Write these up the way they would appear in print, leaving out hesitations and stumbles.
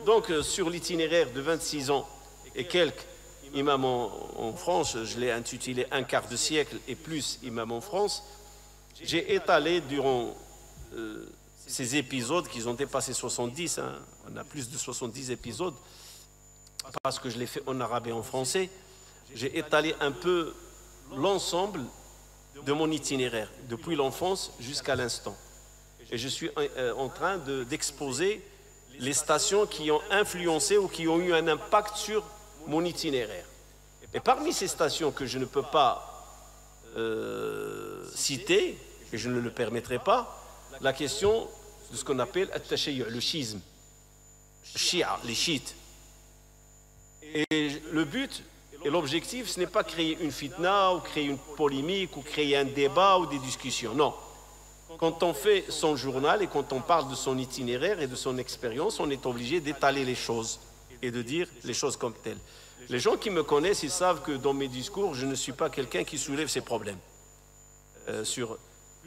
Donc, sur l'itinéraire de 26 ans et quelques imams en France, je l'ai intitulé Un quart de siècle et plus imams en France, j'ai étalé durant ces épisodes qui ont dépassé 70, hein, on a plus de 70 épisodes, parce que je l'ai fait en arabe et en français, j'ai étalé un peu l'ensemble de mon itinéraire, depuis l'enfance jusqu'à l'instant. Et je suis en train d'exposer les stations qui ont influencé ou qui ont eu un impact sur mon itinéraire. Et parmi ces stations que je ne peux pas citer, et je ne le permettrai pas, la question de ce qu'on appelle le schisme, les chiites. Et le but et l'objectif, ce n'est pas créer une fitna ou créer une polémique ou créer un débat ou des discussions, non. Quand on fait son journal et quand on parle de son itinéraire et de son expérience, on est obligé d'étaler les choses et de dire les choses comme telles. Les gens qui me connaissent, ils savent que dans mes discours, je ne suis pas quelqu'un qui soulève ces problèmes. Sur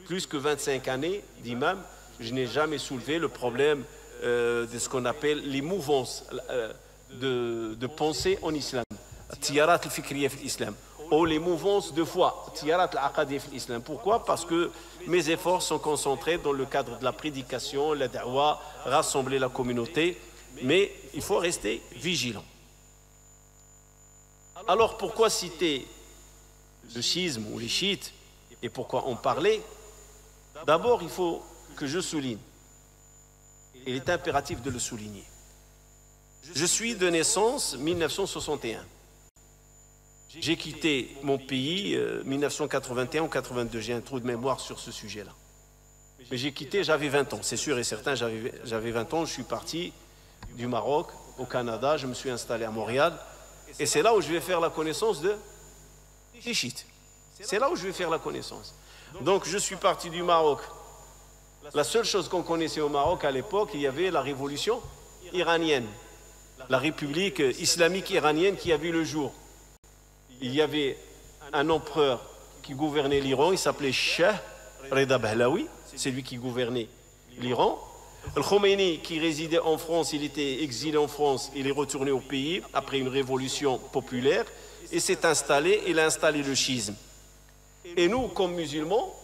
plus que 25 années d'imam, je n'ai jamais soulevé le problème de ce qu'on appelle les mouvances de pensée en islam. Tiyarat al-fikriya fil islam. Ou les mouvances de foi. Tiyarat al-aqadiyya fil islam. Pourquoi? Parce que mes efforts sont concentrés dans le cadre de la prédication, la da'wa, rassembler la communauté. Mais il faut rester vigilant. Alors pourquoi citer le schisme ou les chiites et pourquoi en parler? D'abord, il faut que je souligne, il est impératif de le souligner. Je suis de naissance 1961. J'ai quitté mon pays 1981 ou 82, j'ai un trou de mémoire sur ce sujet-là. Mais j'ai quitté, j'avais 20 ans, c'est sûr et certain, j'avais 20 ans, je suis parti du Maroc au Canada, je me suis installé à Montréal. Et c'est là où je vais faire la connaissance des chiites. C'est là où je vais faire la connaissance. Donc je suis parti du Maroc. La seule chose qu'on connaissait au Maroc à l'époque, il y avait la révolution iranienne, la République islamique iranienne qui a vu le jour. Il y avait un empereur qui gouvernait l'Iran, il s'appelait Shah Reda Pahlavi, c'est lui qui gouvernait l'Iran. Le Khomeini, qui résidait en France, il était exilé en France, il est retourné au pays après une révolution populaire et s'est installé, il a installé le schisme. Et nous, comme musulmans,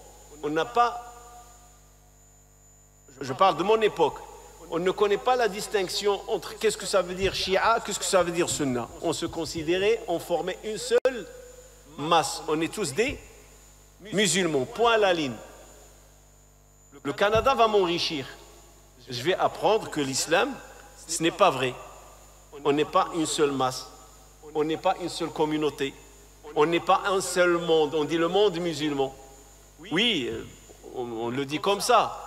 on n'a pas, je parle de mon époque, on ne connaît pas la distinction entre qu'est-ce que ça veut dire Shia, qu'est-ce que ça veut dire Sunna. On se considérait, on formait une seule masse, on est tous des musulmans, point à la ligne. Le Canada va m'enrichir. Je vais apprendre que l'islam, ce n'est pas vrai. On n'est pas une seule masse. On n'est pas une seule communauté. On n'est pas un seul monde. On dit le monde musulman. Oui, on le dit comme ça,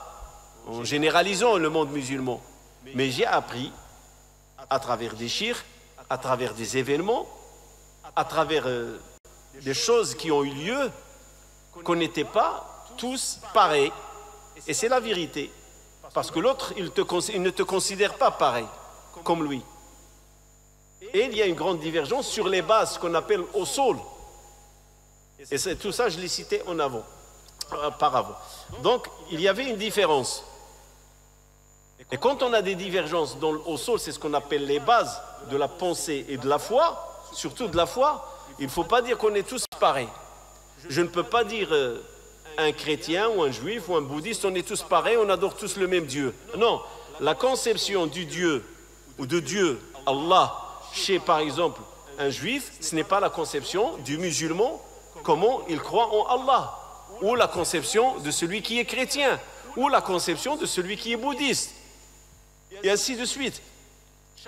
en généralisant le monde musulman. Mais j'ai appris, à travers des chirs, à travers des événements, à travers des choses qui ont eu lieu, qu'on n'était pas tous pareils. Et c'est la vérité. Parce que l'autre, il ne te considère pas pareil, comme lui. Et il y a une grande divergence sur les bases qu'on appelle au sol. Et tout ça, je l'ai cité en avant, par avant. Donc, il y avait une différence. Et quand on a des divergences au sol, c'est ce qu'on appelle les bases de la pensée et de la foi, surtout de la foi, il ne faut pas dire qu'on est tous pareils. Je ne peux pas dire un chrétien ou un juif ou un bouddhiste, on est tous pareils, on adore tous le même Dieu. Non, la conception du Dieu ou de Dieu, Allah, chez par exemple un juif, ce n'est pas la conception du musulman, comment il croit en Allah, ou la conception de celui qui est chrétien, ou la conception de celui qui est bouddhiste, et ainsi de suite.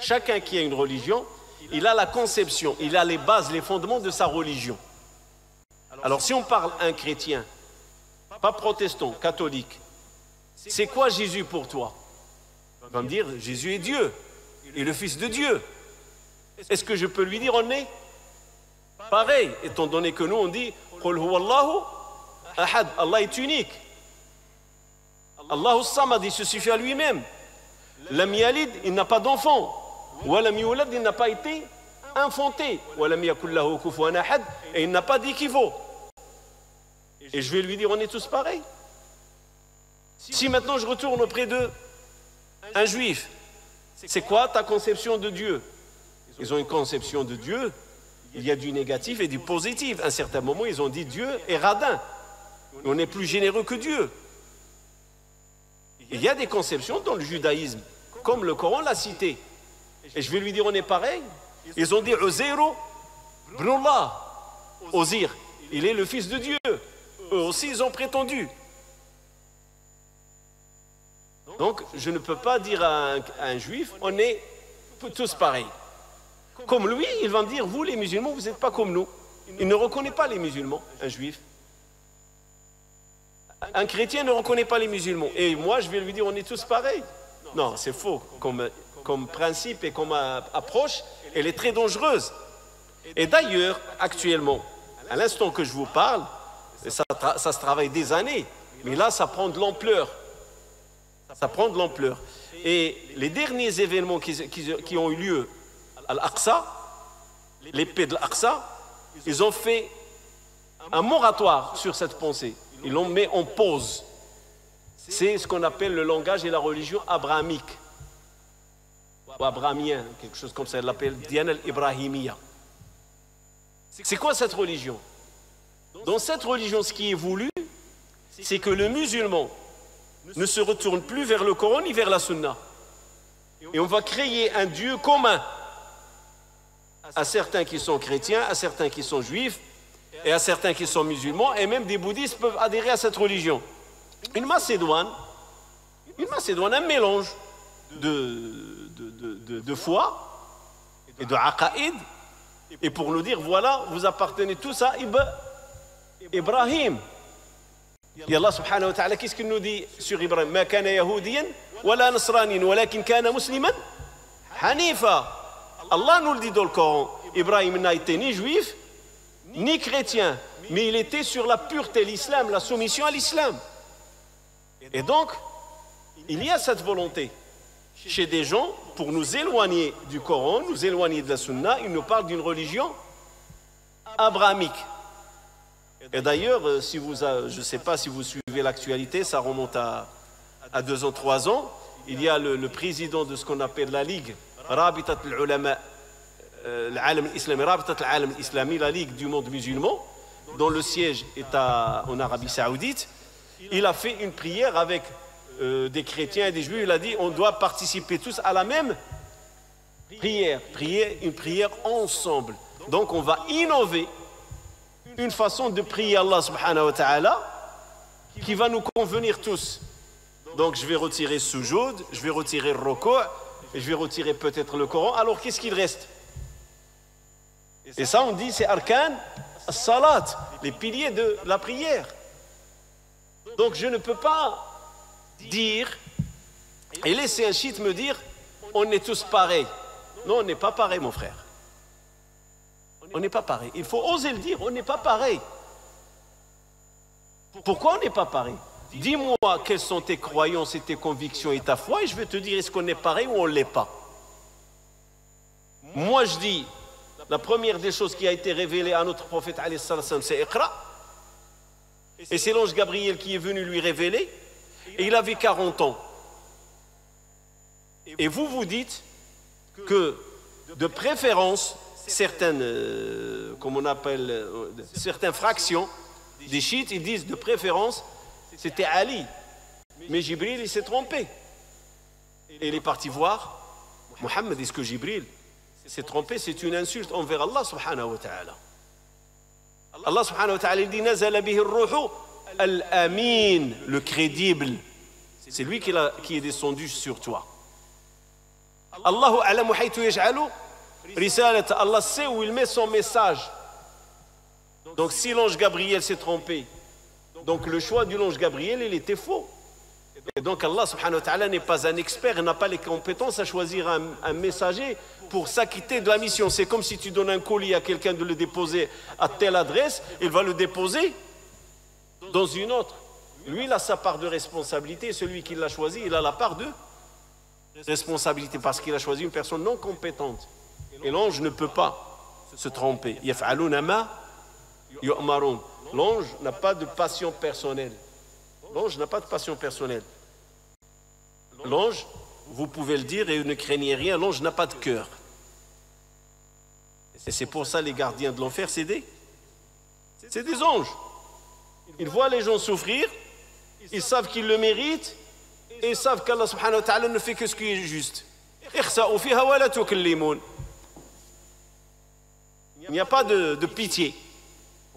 Chacun qui a une religion, il a la conception, il a les bases, les fondements de sa religion. Alors si on parle un chrétien, pas protestant, catholique, c'est quoi Jésus pour toi? Il va me dire, Jésus est Dieu, et le Fils de Dieu. Est-ce que je peux lui dire on est pareil, étant donné que nous on dit Qul huwallahu ahad, Allah est unique. Allahu samad, il se suffit à lui-même. Lam yalid, il n'a pas d'enfant. Wa lam yulad, il n'a pas été enfanté. Wa lam yakul lahu kufuwan ahad, et il n'a pas d'équivalent. Et je vais lui dire, on est tous pareils. Si maintenant je retourne auprès d'eux, un juif, C'est quoi ta conception de Dieu? Ils ont une conception de Dieu, il y a du négatif et du positif. À un certain moment, ils ont dit Dieu est radin. On est plus généreux que Dieu. Il y a des conceptions dans le judaïsme, comme le Coran l'a cité. Et je vais lui dire, on est pareil. Ils ont dit Uzairu ibnullah. Ozir, il est le fils de Dieu. Eux aussi, ils ont prétendu. Donc, je ne peux pas dire à un juif, on est tous pareils. Comme lui, il va me dire, vous les musulmans, vous n'êtes pas comme nous. Il ne reconnaît pas les musulmans, un juif. Un chrétien ne reconnaît pas les musulmans. Et moi, je vais lui dire, on est tous pareils. Non, c'est faux. Comme principe et comme approche, elle est très dangereuse. Et d'ailleurs, actuellement, à l'instant que je vous parle, ça se travaille des années. Mais là, ça prend de l'ampleur. Ça prend de l'ampleur. Et les derniers événements qui ont eu lieu à l'Aqsa, l'épée de l'Aqsa, ils ont fait un moratoire sur cette pensée. Ils l'ont mis en pause. C'est ce qu'on appelle le langage et la religion abrahamique. Ou abrahamien, quelque chose comme ça. Ils l'appellent Diana al-Ibrahimiya. C'est quoi cette religion? Dans cette religion, ce qui est voulu, c'est que le musulman ne se retourne plus vers le Coran ni vers la Sunna. Et on va créer un Dieu commun à certains qui sont chrétiens, à certains qui sont juifs, et à certains qui sont musulmans, et même des bouddhistes peuvent adhérer à cette religion. Une Macédoine, un mélange de foi et de aqaïd, et pour nous dire, voilà, vous appartenez tous à Ibrahim. Et Allah subhanahu wa ta'ala, qu'est-ce qu'il nous dit sur Ibrahim? Ma kana yahudiyan, wala nasraniyan, walakin kana musliman hanifa. Allah nous le dit dans le Coran. Ibrahim n'a été ni juif, ni chrétien, mais il était sur la pureté, l'islam, la soumission à l'islam. Et donc, il y a cette volonté chez des gens pour nous éloigner du Coran, nous éloigner de la Sunna. Ils nous parlent d'une religion abrahamique. Et d'ailleurs, je ne sais pas si vous suivez l'actualité, ça remonte à 2 ans, 3 ans. Il y a le président de ce qu'on appelle la Ligue, Rabitat al-Ulama, al-Alam al-Islami, Rabitat al-Alam al-Islami, la Ligue du monde musulman, dont le siège est en Arabie Saoudite. Il a fait une prière avec des chrétiens et des juifs. Il a dit, on doit participer tous à la même prière, une prière ensemble. Donc on va innover une façon de prier Allah subhanahu wa ta'ala qui va nous convenir tous. Donc je vais retirer Sujoud, je vais retirer Roko, et je vais retirer peut-être le Coran. Alors qu'est-ce qu'il reste? Et ça on dit c'est Arkan as-Salat, les piliers de la prière. Donc je ne peux pas dire et laisser un chiite me dire on est tous pareils. Non, on n'est pas pareil mon frère. On n'est pas pareil. Il faut oser le dire, on n'est pas pareil. Pourquoi on n'est pas pareil? Dis-moi quelles sont tes croyances et tes convictions et ta foi et je vais te dire est-ce qu'on est pareil ou on ne l'est pas. Moi je dis, la première des choses qui a été révélée à notre prophète c'est Iqra. Et c'est l'ange Gabriel qui est venu lui révéler et il avait 40 ans. Et vous vous dites que de préférence certaines, comme on appelle, certaines fractions des chiites, ils disent de préférence c'était Ali. Mais Jibril, il s'est trompé. Et il est parti voir Mohammed. Est-ce que Jibril s'est trompé? C'est une insulte envers Allah subhanahu wa ta'ala. Allah subhanahu wa ta'ala dit Nazala bihi ar-ruhu al-amin, le crédible. C'est lui qui est descendu sur toi. Allahu a'lamu haythu yaj'alu risalata. Allah sait où il met son message. Donc si l'ange Gabriel s'est trompé, donc le choix du l'ange Gabriel, il était faux. Et donc Allah subhanahu wa ta'ala n'est pas un expert, il n'a pas les compétences à choisir un messager pour s'acquitter de la mission. C'est comme si tu donnes un colis à quelqu'un de le déposer à telle adresse, il va le déposer dans une autre. Lui, il a sa part de responsabilité, celui qui l'a choisi, il a la part de responsabilité parce qu'il a choisi une personne non compétente. Et l'ange ne peut pas se tromper. Yaf'aluna ma yu'marun. L'ange n'a pas de passion personnelle. L'ange n'a pas de passion personnelle. L'ange vous pouvez le dire et ne craignez rien, l'ange n'a pas de cœur. Et c'est pour ça les gardiens de l'enfer, c'est des anges. Ils voient les gens souffrir, ils savent qu'ils le méritent, et ils savent qu'Allah subhanahu wa ta'ala ne fait que ce qui est juste. Il n'y a pas de pitié.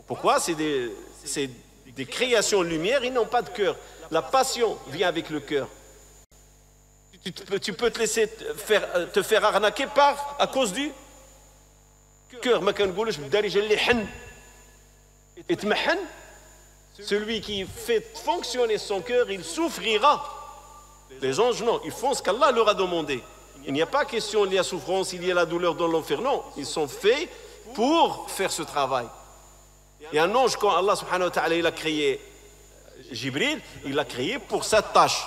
Pourquoi? C'est des créations de lumière, ils n'ont pas de cœur. La passion vient avec le cœur. Tu peux te laisser te faire arnaquer à cause du cœur. Celui qui fait fonctionner son cœur, il souffrira. Les anges, non, ils font ce qu'Allah leur a demandé. Il n'y a pas question, il y a souffrance, il y a la douleur dans l'enfer. Non, ils sont faits pour faire ce travail. Et un ange, quand Allah subhanahu wa ta'ala il a créé Jibril, il l'a créé pour sa tâche.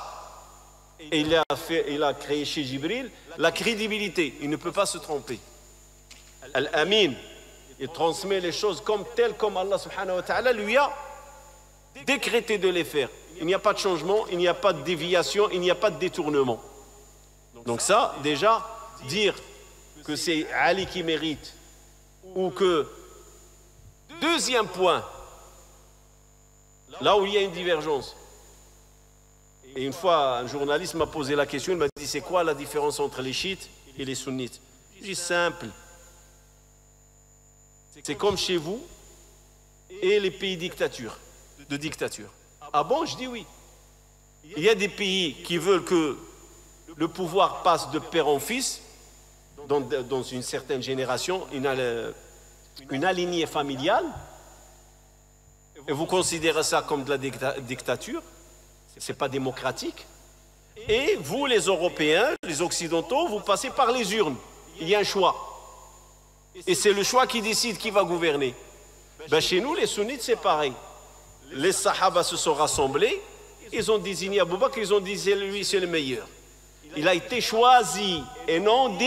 Et il a créé chez Jibril la crédibilité. Il ne peut pas se tromper. Al-Amin, il transmet les choses comme Allah subhanahu wa ta'ala lui a décrété de les faire. Il n'y a pas de changement, il n'y a pas de déviation, il n'y a pas de détournement. Donc ça, déjà, dire que c'est Ali qui mérite, ou que, deuxième point, là où il y a une divergence, et une fois un journaliste m'a posé la question, il m'a dit c'est quoi la différence entre les chiites et les sunnites? Je dis simple, c'est comme chez vous et les pays de dictature. Ah bon? Je dis oui. Il y a des pays qui veulent que le pouvoir passe de père en fils, dans une certaine génération, une alignée familiale, et vous considérez ça comme de la dictature, ce n'est pas démocratique. Et vous, les Européens, les Occidentaux, vous passez par les urnes. Il y a un choix. Et c'est le choix qui décide qui va gouverner. Ben chez nous, les sunnites, c'est pareil. Les Sahaba se sont rassemblés, ils ont désigné Abu Bakr, ils ont dit lui c'est le meilleur. Il a été choisi et non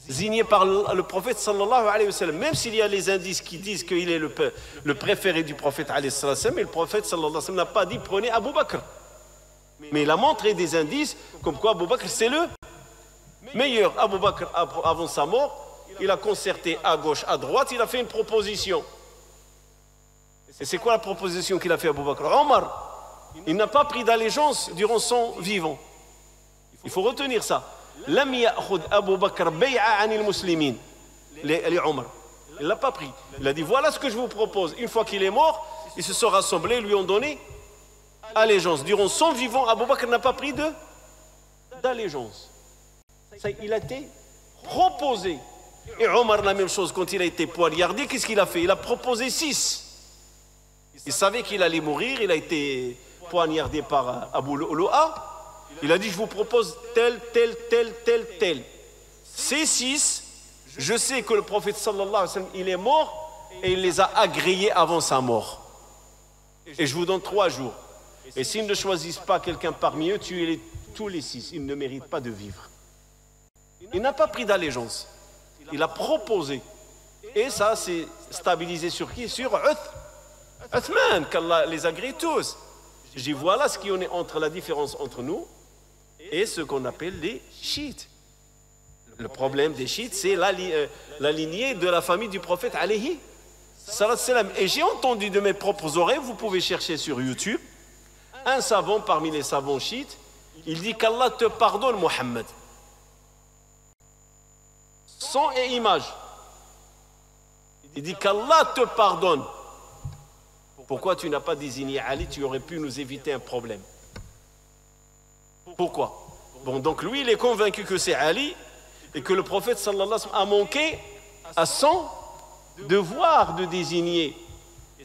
désigné par le prophète sallallahu alayhi wa sallam. Même s'il y a les indices qui disent qu'il est le préféré du prophète alayhi wa sallam, mais le prophète sallallahu alayhi wa sallam n'a pas dit prenez Abu Bakr. Mais il a montré des indices comme quoi Abu Bakr c'est le meilleur. Abu Bakr avant sa mort, il a concerté à gauche, à droite, il a fait une proposition. Et c'est quoi la proposition qu'il a fait Abu Bakr? Omar, il n'a pas pris d'allégeance durant son vivant. Il faut retenir ça. Lam ya'khud Abu Bakr bay'a 'anil muslimin. Les Omar. Il ne l'a pas pris. Il a dit voilà ce que je vous propose. Une fois qu'il est mort, ils se sont rassemblés, lui ont donné allégeance. Durant son vivant, Abu Bakr n'a pas pris d'allégeance. Il a été proposé. Et Omar, la même chose, quand il a été poignardé, qu'est-ce qu'il a fait? Il a proposé 6. Il savait qu'il allait mourir, il a été poignardé par Abu Lu'lu'a. Il a dit, je vous propose tel. Ces 6, je sais que le prophète sallallahu alayhi wa sallam, il est mort et il les a agréés avant sa mort. Et je vous donne 3 jours. Et s'ils ne choisissent pas quelqu'un parmi eux, tuez tous les 6. Ils ne méritent pas de vivre. Il n'a pas pris d'allégeance. Il a proposé. Et ça, c'est stabilisé sur qui? Sur Uthman, qu'Allah les agrée tous. Je dis, voilà ce qui en est entre la différence entre nous et ce qu'on appelle les chiites. Le problème des chiites, c'est la lignée de la famille du prophète alayhi salam. Et j'ai entendu de mes propres oreilles, vous pouvez chercher sur YouTube, un savant parmi les savants chiites, il dit qu'Allah te pardonne, Mohammed. Son et image. Il dit qu'Allah te pardonne. Pourquoi tu n'as pas désigné Ali? Tu aurais pu nous éviter un problème. Pourquoi? Bon, donc lui, il est convaincu que c'est Ali et que le prophète sallallahu alayhi wa sallam a manqué à son devoir de désigner.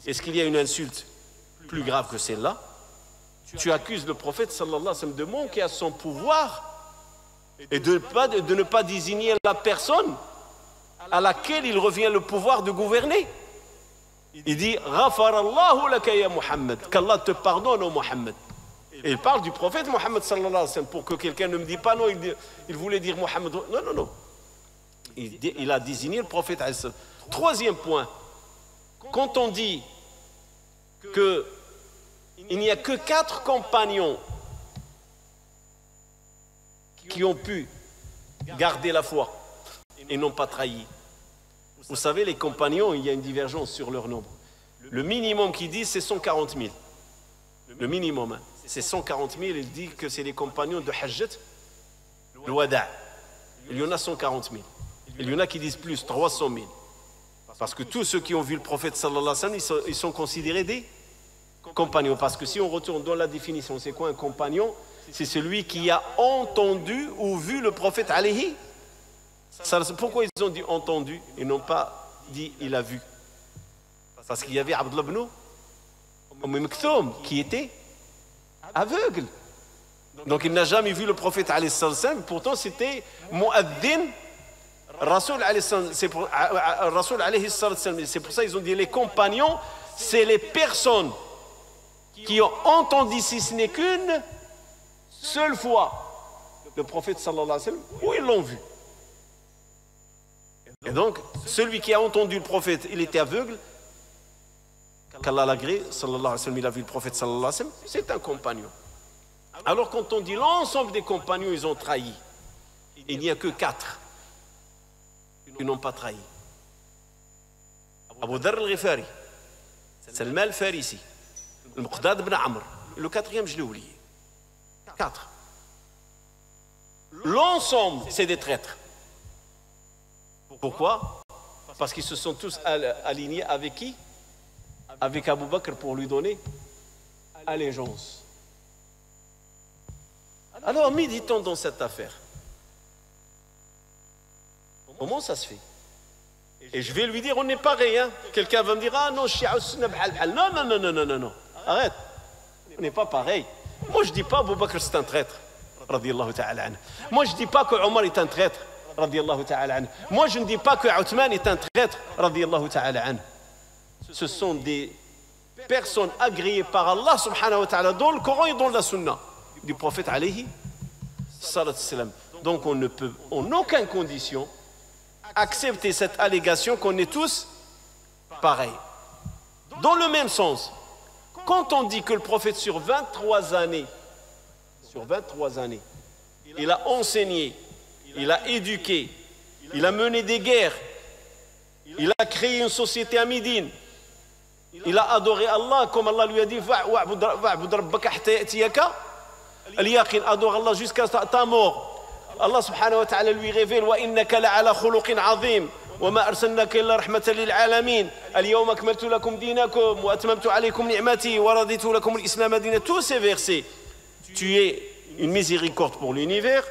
Est-ce qu'il y a une insulte plus grave que celle-là? Tu accuses le prophète sallallahu alayhi wa sallam de manquer à son pouvoir et de ne pas désigner la personne à laquelle il revient le pouvoir de gouverner. Il dit Ghafarallahu laka ya Muhammad, qu'Allah te pardonne, ô Muhammad. Et il parle du prophète Muhammad sallallahu alayhi wa sallam pour que quelqu'un ne me dise pas non, il voulait dire Muhammad. Non. Il a désigné le prophète alayhi salam. Troisième point, quand on dit qu'il n'y a que 4 compagnons qui ont pu garder la foi et n'ont pas trahi. Vous savez, les compagnons, il y a une divergence sur leur nombre. Le minimum qu'ils disent, c'est 140 000. Le minimum, hein, c'est 140 000. Ils disent que c'est les compagnons de Hajjat, le Wada'. Il y en a 140 000. Il y en a qui disent plus, 300 000. Parce que tous ceux qui ont vu le prophète sallallahu alayhi wa sallam, ils sont considérés des compagnons. Parce que si on retourne dans la définition, c'est quoi un compagnon? C'est celui qui a entendu ou vu le prophète alayhi. Pourquoi ils ont dit entendu et n'ont pas dit il a vu? Parce qu'il y avait Abdullah ibn Umm Maktoum qui était aveugle. Donc il n'a jamais vu le prophète alayhi salam. Pourtant c'était Mu'addin Rasoul alayhi salam. C'est pour ça qu'ils ont dit les compagnons, c'est les personnes qui ont entendu, si ce n'est qu'une seule fois, le prophète sallallahu alayhi wa sallam, ou ils l'ont vu. Et donc, celui qui a entendu le prophète, il était aveugle, qu'Allah l'agrée, sallallahu alayhi wa sallam, il a vu le prophète sallallahu alayhi wa sallam, c'est un compagnon. Alors quand on dit l'ensemble des compagnons, ils ont trahi, il n'y a que 4 qui n'ont pas trahi. Abu Dharr al-Ghifari, Salman al-Farisi, le Muqdad ibn Amr, le 4e, je l'ai oublié. 4. L'ensemble, c'est des traîtres. Pourquoi? Parce qu'ils se sont tous alignés avec qui? Avec Abu Bakr pour lui donner allégeance. Alors, méditons dans cette affaire. Comment ça se fait? Et je vais lui dire, on n'est pareil. Hein? Quelqu'un va me dire, ah non, Shia Sunna b'al. Non, non, non, non, non, non, non. Arrête. On n'est pas pareil. Moi, je ne dis pas Abu Bakr c'est un traître. Radiyallahu ta'ala anhu. Moi, je ne dis pas que Omar est un traître. Radiyallahu ta'ala anhu. Moi, je ne dis pas que Uthman est un traître. Radiyallahu ta'ala anhu. Ce sont des personnes agréées par Allah subhanahu wa ta'ala dans le Coran et dans la Sunna du prophète alayhi salatu salam. Donc, on ne peut en aucune condition accepter cette allégation qu'on est tous pareils. Dans le même sens, quand on dit que le prophète sur 23 années, il a enseigné, il a éduqué, il a mené des guerres, il a créé une société à Médine, il a adoré Allah comme Allah lui a dit adore Allah jusqu'à ta mort. Allah subhanahu wa ta'ala lui révèle وَإِنَّكَ لَعَلَى خُلُقٍ عَظِيمٍ وَمَا أَرْسَلْنَاكَ إِلَّا رَحْمَةً لِلْعَالَمِينَ الْيَوْمَ أَكْمَلْتُ لَكُمْ دِينَكُمْ وَأَتْمَمْتُ عَلَيْكُمْ نِعْمَتِي وَرَضِيتُ لَكُمُ الْإِسْلَامَ دِينًا. Tous ces versets, tu es une miséricorde pour l'univers,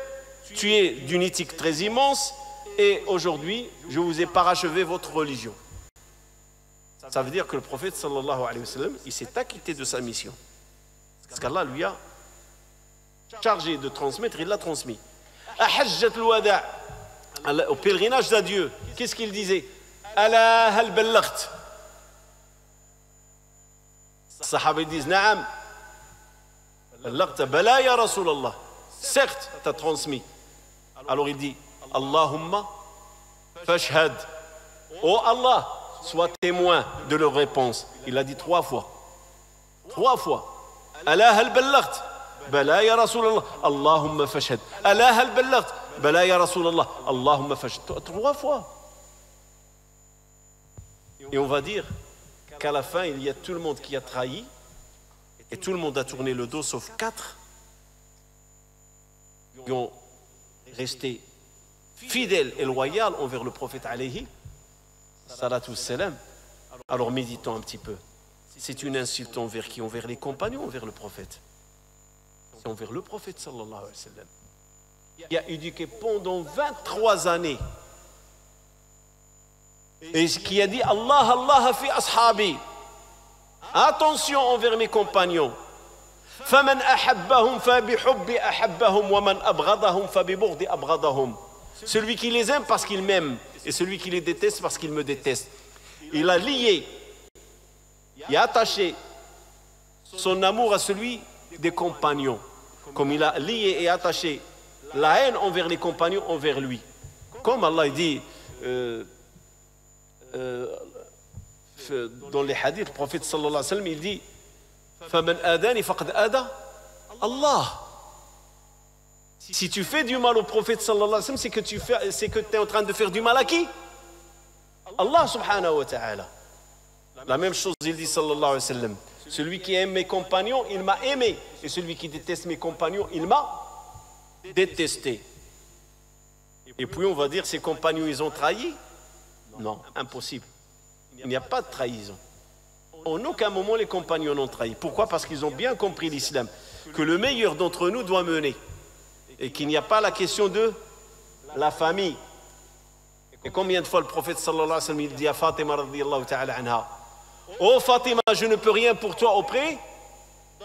tu es d'une éthique très immense et aujourd'hui, je vous ai parachevé votre religion. Ça veut dire que le prophète sallallahu alayhi wa sallam, il s'est acquitté de sa mission. Parce qu'Allah lui a chargé de transmettre, il l'a transmis. À Hajjat al-Wada', au pèlerinage d'adieu, qu'est-ce qu'il disait? Ala hal ballagt. Les Sahaba disent Naam, ballagt, bala ya Rasulallah. Certes, tu as transmis. Alors il dit Allahumma fashhad. Oh Allah, sois témoin de leur réponse. Il a dit 3 fois. 3 fois. Ala hal ballagt. بلا يا رسول الله اللهم فاشهد ألا هل بلغت بلا يا رسول الله اللهم فاشهد 3 fois. Et on va dire qu'à la fin il y a tout le monde qui a trahi et tout le monde a tourné le dos sauf 4 qui ont resté fidèles et loyaux envers le prophète alayhi salatu salam. Alors méditons un petit peu. C'est une insulte envers qui? Envers les compagnons, envers le prophète? Envers le prophète sallallahu alayhi wa sallam, qui a éduqué pendant 23 années et qui a dit Allah Allah fi ashabi, attention envers mes compagnons, faman ahabbahum fa bihubbi ahabbahum wa man abghadahum fa bibughdi abghadahum. Celui qui les aime parce qu'il m'aime et celui qui les déteste parce qu'il me déteste. Il a lié, il a attaché son amour à celui des compagnons, comme il a lié et attaché la haine envers les compagnons envers lui. Comme Allah dit dans les hadiths, le prophète sallallahu alayhi wa sallam, il dit فَمَنْ آدَانِ فَقَدْ آدَى Allah. Si tu fais du mal au prophète sallallahu alayhi wa sallam, c'est que tu es en train de faire du mal à qui? Allah subhanahu wa ta'ala. La même chose, il dit sallallahu alayhi wa sallam. Celui qui aime mes compagnons, il m'a aimé. Et celui qui déteste mes compagnons, il m'a détesté. Et puis on va dire, ses compagnons, ils ont trahi? Non, impossible. Il n'y a pas de trahison. En aucun moment, les compagnons n'ont trahi. Pourquoi? Parce qu'ils ont bien compris l'islam. Que le meilleur d'entre nous doit mener. Et qu'il n'y a pas la question de la famille. Et combien de fois le prophète sallallahu alayhi wa sallam, il dit à Fatima radiyallahu ta'ala anha, oh Fatima, je ne peux rien pour toi auprès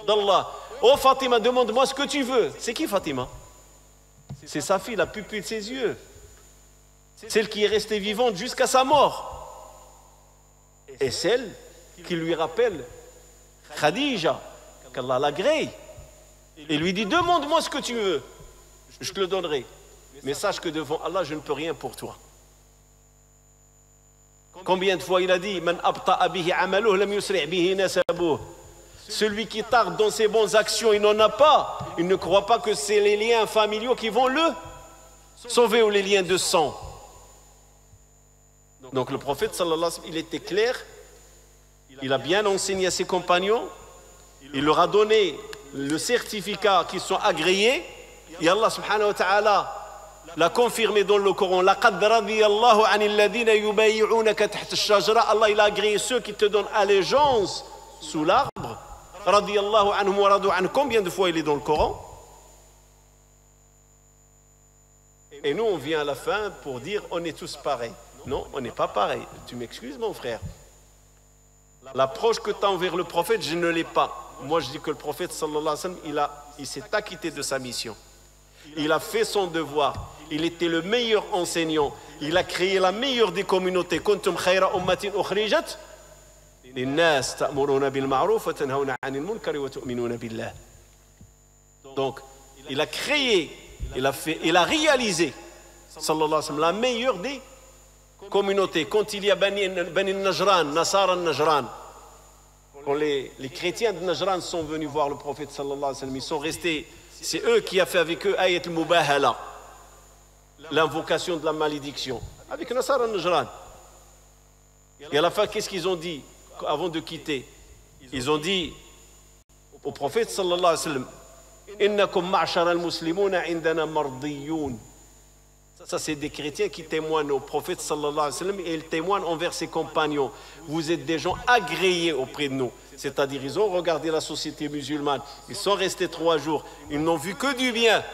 d'Allah. Oh Fatima, demande-moi ce que tu veux. C'est qui Fatima? C'est sa fille, la pupille de ses yeux. Celle qui est restée vivante jusqu'à sa mort. Et celle qui lui rappelle Khadija, qu'Allah l'agrée. Et lui dit, demande-moi ce que tu veux. Je te le donnerai. Mais sache que devant Allah, je ne peux rien pour toi. Combien de fois il a dit, Man abta'a bihi amaluh lam yusri' bihi nasabuh. Celui qui tarde dans ses bonnes actions, il n'en a pas. Il ne croit pas que c'est les liens familiaux qui vont le sauver ou les liens de sang. Donc le prophète sallallahu alayhi wa sallam, il était clair. Il a bien enseigné à ses compagnons. Il leur a donné le certificat qu'ils sont agréés. Et Allah subhanahu wa ta'ala l'a confirmé dans le Coran. Laqad radiyallahu anil ladina yubayyi'unaka tahta ash-shajara. Allah il a agréé ceux qui te donnent allégeance sous l'arbre. Radiyallahu anhum wa radu an. Combien de fois il est dans le Coran? Et nous on vient à la fin pour dire on est tous pareils. Non, on n'est pas pareils. Tu m'excuses mon frère. L'approche que tu as envers le prophète, je ne l'ai pas. Moi je dis que le prophète sallallahu alayhi wa sallam, il s'est acquitté de sa mission. Il a fait son devoir. Il était le meilleur enseignant. Il a créé la meilleure des communautés. Kuntum khayra ummatin ukhrijat linnas ta'muruna bil ma'ruf wa tanhauna 'anil munkari wa tu'minuna billah. Donc, il a créé, il a réalisé sallallahu alayhi wa sallam la meilleure des communautés. Quand il y a Bani Najran, Nasara Najran, quand les chrétiens de Najran sont venus voir le prophète sallallahu alayhi wa sallam, ils sont restés. C'est eux qui a fait avec eux Ayat al-Mubahala, l'invocation de la malédiction, avec Nasara Najran. Et à la fin, qu'est-ce qu'ils ont dit avant de quitter? Ils ont dit au prophète sallallahu alayhi wa sallam, Innakum ma'shar al-muslimuna indana mardiyoun. Ça, c'est des chrétiens qui témoignent au prophète sallallahu alayhi wa sallam et ils témoignent envers ses compagnons. Vous êtes des gens agréés auprès de nous. C'est-à-dire, ils ont regardé la société musulmane. Ils sont restés 3 jours. Ils n'ont vu que du bien.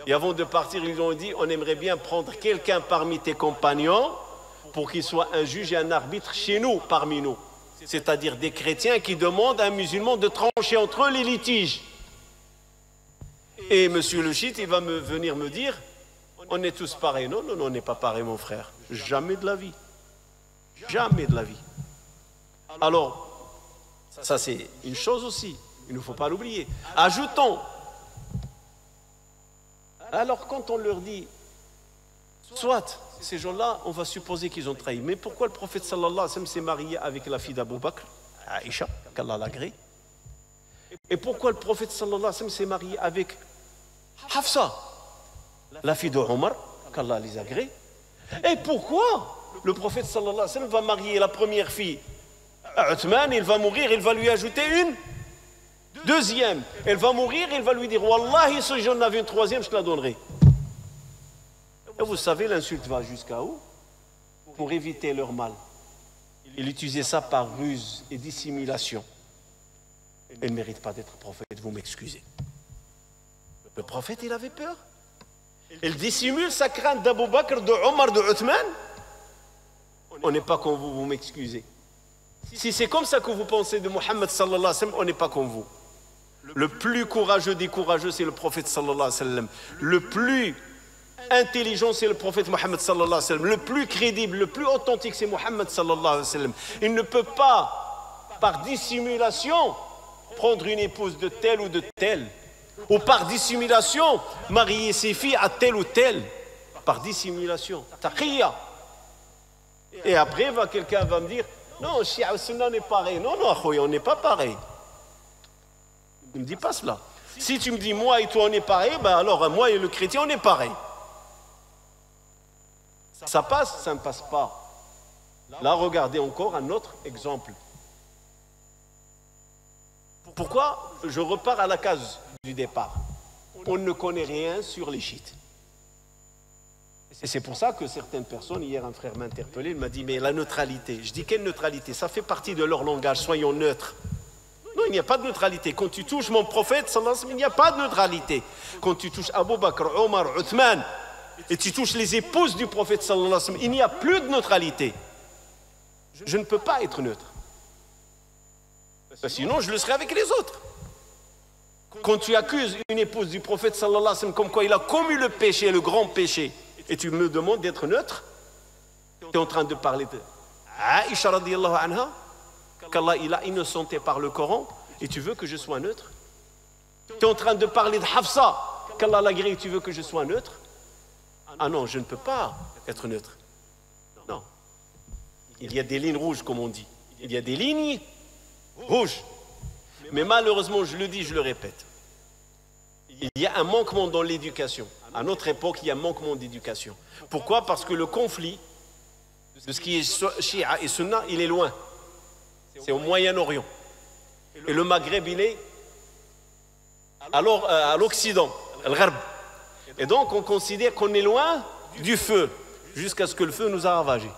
Et avant de partir, ils ont dit, on aimerait bien prendre quelqu'un parmi tes compagnons pour qu'il soit un juge et un arbitre chez nous, parmi nous. C'est-à-dire des chrétiens qui demandent à un musulman de trancher entre eux les litiges. Et monsieur le chiite, il va venir me dire, on est tous pareils. Non, non, non, on n'est pas pareils, mon frère. Jamais de la vie. Jamais de la vie. Alors, ça c'est une chose aussi. Il ne faut pas l'oublier. Ajoutons. Alors, quand on leur dit, soit ces gens-là, on va supposer qu'ils ont trahi. Mais pourquoi le prophète sallallahu alayhi wa sallam s'est marié avec la fille d'Abou Bakr, Aïcha, qu'Allah l'agrée? Et pourquoi le prophète sallallahu alayhi wa sallam s'est marié avec Hafsa, la fille de Omar, qu'Allah les agrée? Et pourquoi le prophète sallallahu alayhi wa sallam va marier la première fille à Uthman, il va mourir, il va lui ajouter une deuxième. Elle va mourir, il va lui dire, Wallahi, si j'en avais une troisième, je te la donnerai. Et vous savez, l'insulte va jusqu'à où? Pour éviter leur mal. Il utilisait ça par ruse et dissimulation. Elle ne mérite pas d'être prophète, vous m'excusez. Le prophète, il avait peur. Il dissimule sa crainte d'Abou Bakr, de Omar, de Uthman. On n'est pas comme vous, vous m'excusez. Si c'est comme ça que vous pensez de Muhammad sallallahu alayhi wa sallam, on n'est pas comme vous. Le plus courageux des courageux, c'est le prophète sallallahu alayhi wa sallam. Le plus intelligent, c'est le prophète Muhammad sallallahu alayhi wa sallam. Le plus crédible, le plus authentique, c'est Muhammad sallallahu alayhi wa sallam. Il ne peut pas, par dissimulation, prendre une épouse de tel ou de tel. Ou par dissimulation, marier ses filles à tel ou tel. Par dissimulation. Taqiyya. Et après, quelqu'un va me dire, non, Shia Sunna n'est pas pareil. Non, non, on n'est pas pareil. Ne me dis pas cela. Si tu me dis moi et toi on est pareil, ben alors moi et le chrétien on est pareil. Ça passe, ça ne passe pas. Là, regardez encore un autre exemple. Pourquoi je repars à la case du départ? On ne connaît rien sur les chiites. Et c'est pour ça que certaines personnes, hier un frère m'a interpellé, il m'a dit mais la neutralité. Je dis quelle neutralité? Ça fait partie de leur langage, soyons neutres. Non, il n'y a pas de neutralité. Quand tu touches mon prophète, sallallahu alayhi wa sallam, il n'y a pas de neutralité. Quand tu touches Abu Bakr, Omar, Uthman, et tu touches les épouses du prophète, sallallahu alayhi wa sallam, il n'y a plus de neutralité. Je ne peux pas être neutre. Sinon, je le serai avec les autres. Quand tu accuses une épouse du prophète, sallallahu alayhi wa sallam, comme quoi il a commis le péché, le grand péché, et tu me demandes d'être neutre, tu es en train de parler de Aïcha radiyallahu anha, qu'Allah il a innocenté par le Coran, et tu veux que je sois neutre? Tu es en train de parler de Hafsa, qu'Allah l'a guéri, tu veux que je sois neutre? Ah non, je ne peux pas être neutre. Non. Il y a des lignes rouges, comme on dit. Il y a des lignes rouges. Mais malheureusement, je le dis, je le répète. Il y a un manquement dans l'éducation. À notre époque, il y a un manquement d'éducation. Pourquoi? Parce que le conflit de ce qui est Shia et Sunna, il est loin. C'est au Moyen-Orient. Et le Maghreb, il est alors à l'Occident, Al-Gharb. Et donc, on considère qu'on est loin du feu, jusqu'à ce que le feu nous a ravagés.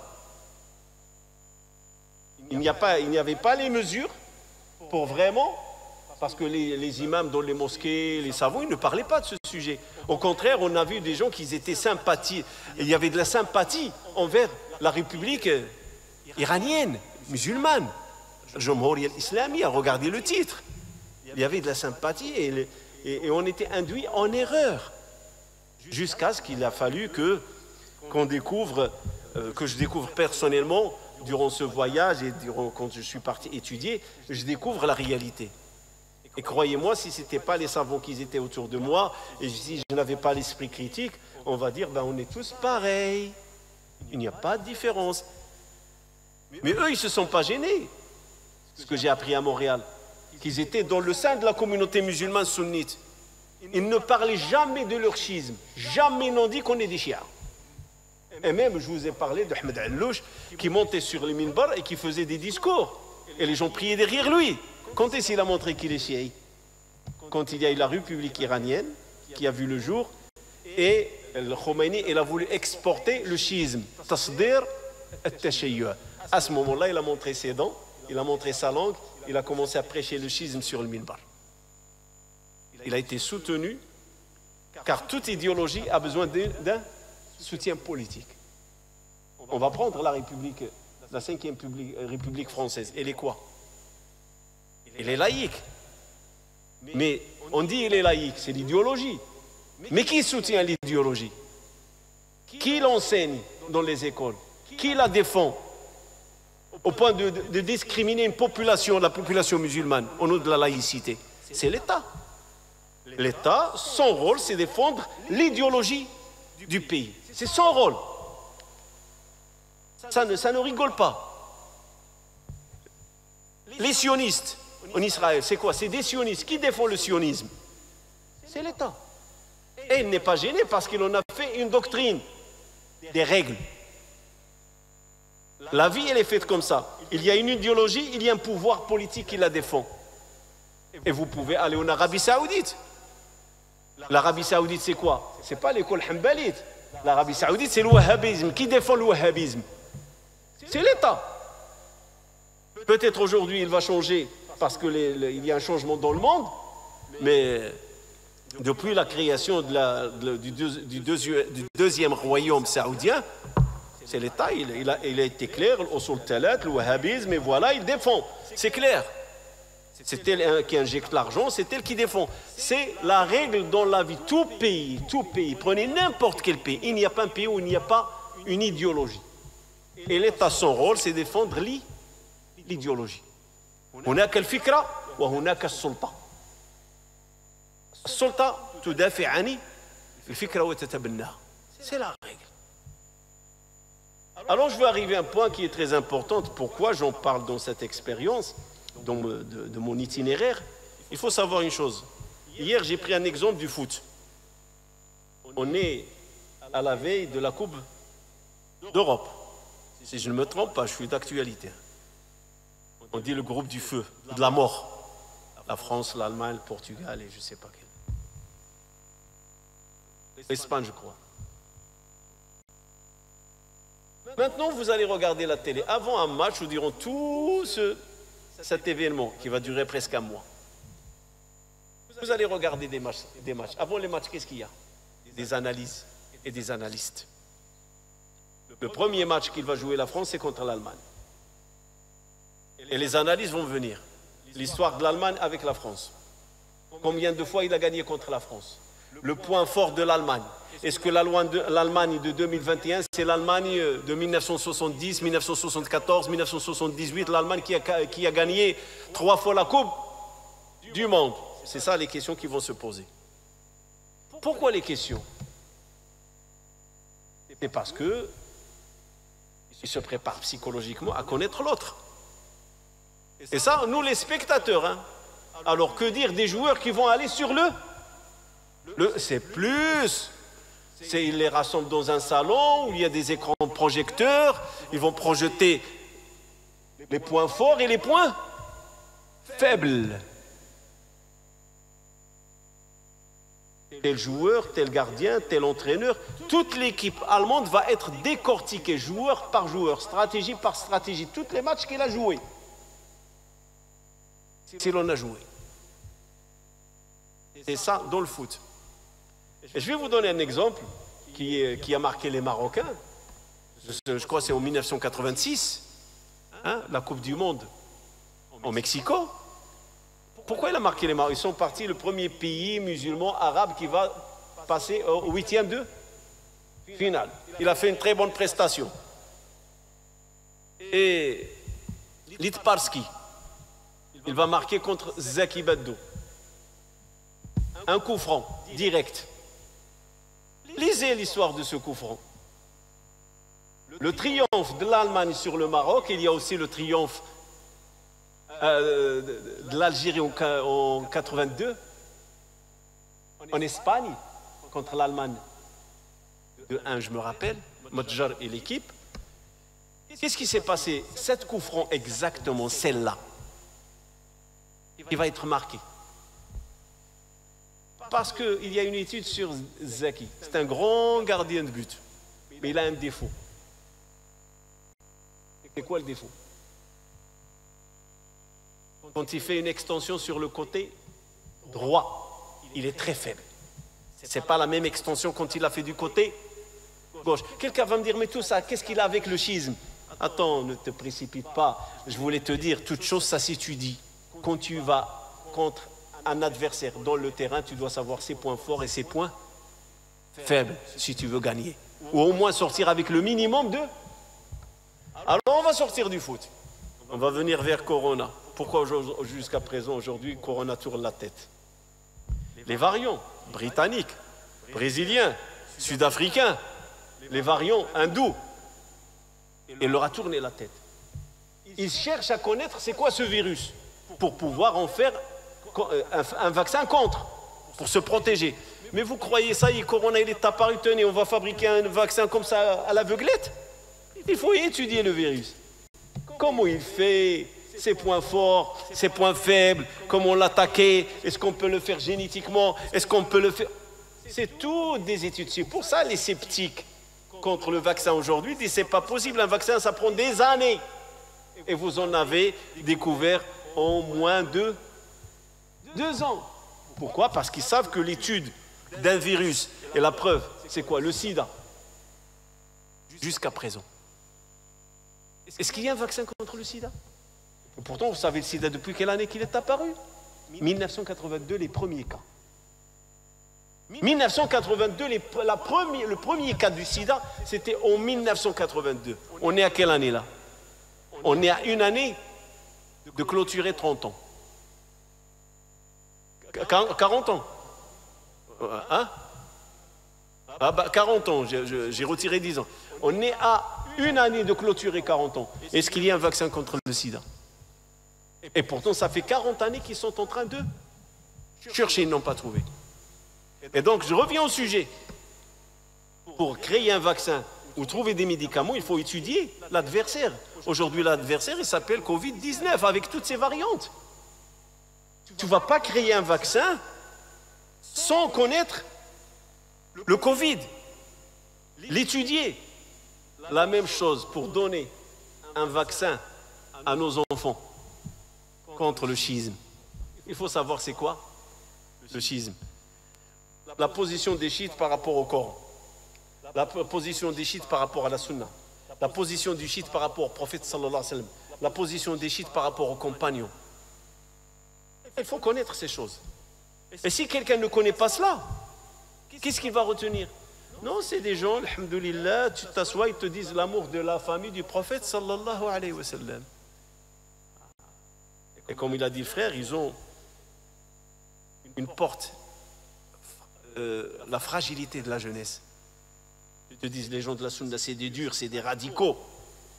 Il n'y avait pas les mesures pour vraiment, parce que les imams dans les mosquées, les savants, ils ne parlaient pas de ce sujet. Au contraire, on a vu des gens qui étaient sympathiques. Il y avait de la sympathie envers la République iranienne, musulmane. Jamhouriya al-Islami, regardez le titre. Il y avait de la sympathie et on était induit en erreur. Jusqu'à ce qu'il a fallu que je découvre personnellement, durant ce voyage et quand je suis parti étudier, je découvre la réalité. Et croyez-moi, si ce n'était pas les savants qui étaient autour de moi, et si je n'avais pas l'esprit critique, on va dire, on est tous pareils. Il n'y a pas de différence. Mais eux, ils ne se sont pas gênés. Ce que j'ai appris à Montréal, qu'ils étaient dans le sein de la communauté musulmane sunnite. Ils ne parlaient jamais de leur schisme. Jamais n'ont dit qu'on est des chiites. Et même, je vous ai parlé d'Ahmed Allouch qui montait sur les minbar et qui faisait des discours. Et les gens priaient derrière lui. Quand est-ce qu'il a montré qu'il est chiite? Quand il y a eu la République iranienne qui a vu le jour et le Khomeini, il a voulu exporter le schisme. Tasdir al-Tashayyu'. À ce moment-là, il a montré ses dents, il a montré sa langue, il a commencé à prêcher le schisme sur le minbar. Il a été soutenu car toute idéologie a besoin d'un soutien politique. On va prendre la République, la 5e République française. Elle est quoi? Elle est laïque. Mais on dit elle est laïque, c'est l'idéologie. Mais qui soutient l'idéologie? Qui l'enseigne dans les écoles? Qui la défend au point de discriminer une population, la population musulmane, au nom de la laïcité? C'est l'État. L'État, son rôle, c'est défendre l'idéologie du pays. C'est son rôle. Ça ne rigole pas. Les sionistes en Israël, c'est quoi? C'est des sionistes. Qui défend le sionisme? C'est l'État. Et il n'est pas gêné parce qu'il en a fait une doctrine, des règles. La vie, elle est faite comme ça. Il y a une idéologie, il y a un pouvoir politique qui la défend. Et vous pouvez aller en Arabie Saoudite. L'Arabie Saoudite, c'est quoi? C'est pas l'école Hanbalite. L'Arabie Saoudite, c'est le wahhabisme. Qui défend le wahhabisme? C'est l'État. Peut-être aujourd'hui, il va changer parce qu'il y a un changement dans le monde, mais depuis la création du deuxième royaume saoudien, c'est l'État, il a été clair, au sultanat, le wahhabisme, et voilà, il défend. C'est clair. C'est elle qui injecte l'argent, c'est elle qui défend. C'est la règle dans la vie. Tout pays, prenez n'importe quel pays, il n'y a pas un pays où il n'y a pas une idéologie. Et l'État, son rôle, c'est défendre l'idéologie. هناك الفكرة وهناك السلطة. السلطة تدافع عن الفكرة وتتبناها. C'est la règle. Alors je veux arriver à un point qui est très important. Pourquoi j'en parle dans cette expérience, de mon itinéraire? Il faut savoir une chose. Hier, j'ai pris un exemple du foot. On est à la veille de la Coupe d'Europe. Si je ne me trompe pas, je suis d'actualité. On dit le groupe du feu, de la mort. La France, l'Allemagne, le Portugal et je ne sais pas quel. L'Espagne, je crois. Maintenant, vous allez regarder la télé. Avant un match, nous dirons tout cet événement qui va durer presque un mois. Vous allez regarder des matchs. Avant les matchs, qu'est-ce qu'il y a? Des analyses et des analystes. Le premier match qu'il va jouer la France, c'est contre l'Allemagne. Et les analyses vont venir. L'histoire de l'Allemagne avec la France. Combien de fois il a gagné contre la France? Le point fort de l'Allemagne. Est-ce que l'Allemagne de 2021, c'est l'Allemagne de 1970, 1974, 1978, l'Allemagne qui a gagné 3 fois la Coupe du Monde? C'est ça les questions qui vont se poser. Pourquoi les questions? C'est parce que ils se préparent psychologiquement à connaître l'autre. Et ça, nous les spectateurs. Hein. Alors que dire des joueurs qui vont aller sur c'est plus. Ils les rassemblent dans un salon où il y a des écrans projecteurs. Ils vont projeter les points forts et les points faibles. Tel joueur, tel gardien, tel entraîneur. Toute l'équipe allemande va être décortiquée joueur par joueur, stratégie par stratégie. Tous les matchs qu'il a joués. Si l'on a joué. C'est ça dans le foot. Et je vais vous donner un exemple qui a marqué les Marocains. Je crois que c'est en 1986, hein, la Coupe du Monde au Mexico. Pourquoi il a marqué les Marocains? Ils sont partis le premier pays musulman arabe qui va passer au 8e de finale. Il a fait une très bonne prestation. Et Litbarski, il va marquer contre Zaki Beddo. Un coup franc, direct. Lisez l'histoire de ce coup franc. Le triomphe de l'Allemagne sur le Maroc, il y a aussi le triomphe de l'Algérie en 82, en Espagne, contre l'Allemagne. De 1, je me rappelle, Modjar et l'équipe. Qu'est-ce qui s'est passé? Cette coup franc, exactement celle-là, qui va être marquée. Parce qu'il y a une étude sur Zaki. C'est un grand gardien de but. Mais il a un défaut. C'est quoi le défaut? Quand il fait une extension sur le côté droit, il est très faible. Ce n'est pas la même extension quand il a fait du côté gauche. Quelqu'un va me dire, mais tout ça, qu'est-ce qu'il a avec le schisme? Attends, ne te précipite pas. Je voulais te dire, toute chose, ça s'étudie. Quand tu vas contre un adversaire dans le terrain, tu dois savoir ses points forts et ses points faibles si tu veux gagner. Ou au moins sortir avec le minimum de... Alors on va sortir du foot. On va venir vers Corona. Pourquoi jusqu'à présent, aujourd'hui, Corona tourne la tête? Les variants britanniques, brésiliens, sud-africains, les variants hindous, il leur a tourné la tête. Ils cherchent à connaître c'est quoi ce virus pour pouvoir en faire un vaccin contre, pour se protéger. Mais vous croyez ça, Corona, il est apparu, tenez, on va fabriquer un vaccin comme ça à l'aveuglette? Il faut étudier le virus. Comment il fait, ses points forts, ses points faibles, comment l'attaquer, est-ce qu'on peut le faire génétiquement, est-ce qu'on peut le faire... C'est tout des études. C'est pour ça les sceptiques contre le vaccin aujourd'hui disent c'est pas possible, un vaccin ça prend des années. Et vous en avez découvert en moins de 2 ans. Pourquoi? Parce qu'ils savent que l'étude d'un virus, et la preuve, c'est quoi? Le sida. Jusqu'à présent. Est-ce qu'il y a un vaccin contre le sida? Et pourtant, vous savez le sida depuis quelle année qu'il est apparu? 1982, les premiers cas. 1982, le premier cas du sida, c'était en 1982. On est à quelle année là? On est à une année de clôturer 30 ans. 40 ans. Hein? Ah bah 40 ans, j'ai retiré 10 ans. On est à une année de clôturer 40 ans. Est-ce qu'il y a un vaccin contre le sida? Et pourtant, ça fait 40 années qu'ils sont en train de Cherché, ils n'ont pas trouvé. Et donc, je reviens au sujet. Pour créer un vaccin ou trouver des médicaments, il faut étudier l'adversaire. Aujourd'hui, l'adversaire, il s'appelle Covid-19 avec toutes ses variantes. Tu ne vas pas créer un vaccin sans connaître le Covid, l'étudier. La même chose pour donner un vaccin à nos enfants contre le schisme. Il faut savoir c'est quoi le schisme. La position des chiites par rapport au Coran. La position des chiites par rapport à la sunna. La position du chiite par rapport au prophète sallallahu alayhi wa sallam. La position des chiites par rapport aux compagnons. Il faut connaître ces choses. Et si quelqu'un ne connaît pas cela, qu'est-ce qu'il va retenir? Non, c'est des gens, alhamdoulilah, tu t'assois, ils te disent l'amour de la famille du prophète sallallahu alayhi wa sallam. Et comme il a dit le frère, ils ont une porte, la fragilité de la jeunesse. Ils te disent les gens de la sunna, c'est des durs, c'est des radicaux.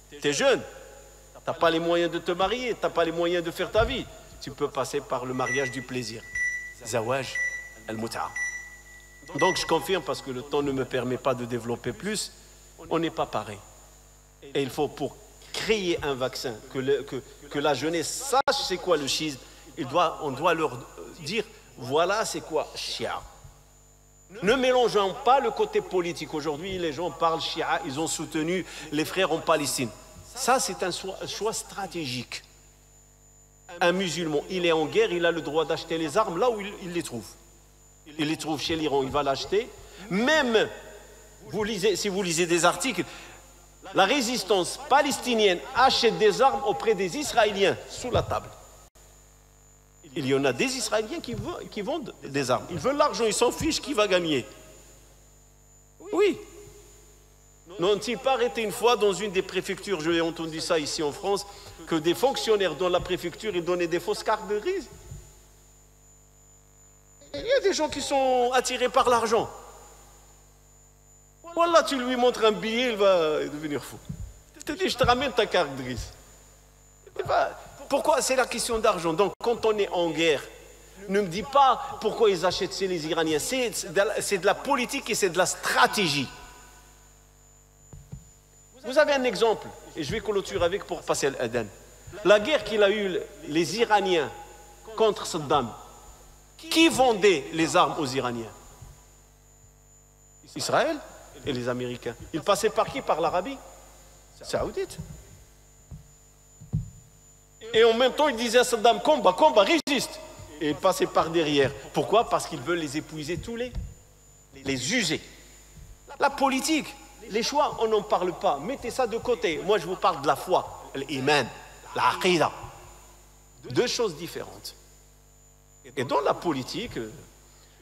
Tu es jeune, tu n'as pas les moyens de te marier, tu n'as pas les moyens de faire ta vie. Tu peux passer par le mariage du plaisir. Zawaj al-mut'a. Donc je confirme, parce que le temps ne me permet pas de développer plus, on n'est pas pareil. Et il faut, pour créer un vaccin, que la jeunesse sache c'est quoi le schisme, on doit leur dire, voilà c'est quoi Shia. Ne mélangeons pas le côté politique. Aujourd'hui, les gens parlent Shia, ils ont soutenu les frères en Palestine. Ça, c'est un choix stratégique. Un musulman, il est en guerre, il a le droit d'acheter les armes là où il les trouve. Il les trouve chez l'Iran, il va l'acheter. Même, si vous lisez des articles, la résistance palestinienne achète des armes auprès des Israéliens sous la table. Il y en a des Israéliens qui vendent des armes. Ils veulent l'argent, ils s'en fichent qui va gagner. Oui. N'ont-ils pas arrêté une fois dans une des préfectures, j'ai entendu ça ici en France, que des fonctionnaires dans la préfecture, ils donnaient des fausses cartes de grise? Il y a des gens qui sont attirés par l'argent. Voilà, tu lui montres un billet, il va devenir fou. Il te dit, je te ramène ta carte grise. Pourquoi? C'est la question d'argent. Donc, quand on est en guerre, ne me dis pas pourquoi ils achètent chez les Iraniens. C'est de la politique et c'est de la stratégie. Vous avez un exemple, et je vais clôturer avec pour passer à l'Aden. La guerre qu'il a eue les Iraniens contre Saddam, qui vendait les armes aux Iraniens? Israël et les Américains. Ils passaient par qui? Par l'Arabie saoudite. Et en même temps, ils disaient à Saddam, combat, combat, résiste. Et ils passaient par derrière. Pourquoi? Parce qu'ils veulent les épuiser tous les user. La politique, les choix, on n'en parle pas. Mettez ça de côté. Moi, je vous parle de la foi, l'iman, l'aqida. Deux choses différentes. Et dans la politique,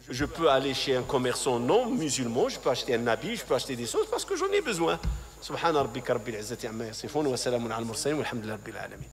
je peux aller chez un commerçant non musulman, je peux acheter un habit, je peux acheter des choses parce que j'en ai besoin. Subhana rabbika rabbil izzati amma yasifun wa salamun ala al mursalin walhamdulillahi rabbil alamin.